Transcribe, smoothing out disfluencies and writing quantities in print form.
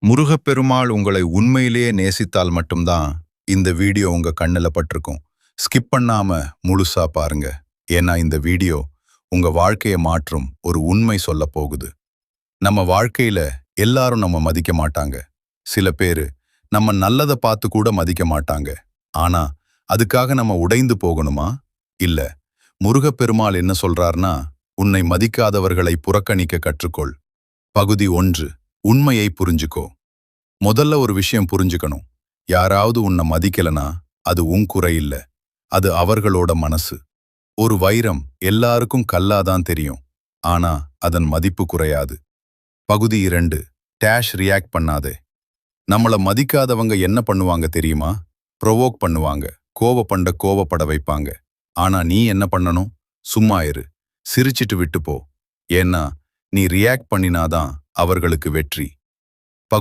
முருகப்பெருமாள் உங்களை உண்மையிலேயே நேசித்தால் மட்டும்தான் இந்த வீடியோ உங்க கண்ணுல பட்டிருக்கும். ஸ்கிப் பண்ணாம முழுசா பாருங்க. ஏன்னா இந்த வீடியோ உங்க வாழ்க்கையை மாற்றும் ஒரு உண்மை சொல்ல போகுது. நம்ம வாழ்க்கையில எல்லாரும் நம்ம மதிக்க மாட்டாங்க. சில பேரு நம்ம நல்லதை பார்த்து கூட மதிக்க மாட்டாங்க. ஆனா அதுக்காக நம்ம உடைந்து போகணுமா? இல்ல. முருகப்பெருமாள் என்ன சொல்றார்னா, உன்னை மதிக்காதவர்களை புறக்கணிக்க கற்றுக்கொள். பகுதி 1. உண்மையை புரிஞ்சுக்கோ. முதல்ல ஒரு விஷயம் புரிஞ்சுக்கணும். யாராவது உன்னை மதிக்கலனா அது உன் குறை இல்ல. அது அவர்களோட மனசு. ஒரு வைரம் எல்லாருக்கும் கல்லாதான் தெரியும். ஆனா அதன் மதிப்பு குறையாது. பகுதி 2. டேஷ் ரியாக்ட் பண்ணாதே. நம்மள மதிக்காதவங்க என்ன பண்ணுவாங்க தெரியுமா? ப்ரொவோக் பண்ணுவாங்க. கோவப்பட வைப்பாங்க. ஆனா நீ என்ன பண்ணணும்? சும்மா இரு. சிரிச்சிட்டு விட்டு போ. ஏன்னா நீ ரியாக்ட் பண்ணினாதான் அவர்களுக்கு வெற்றி.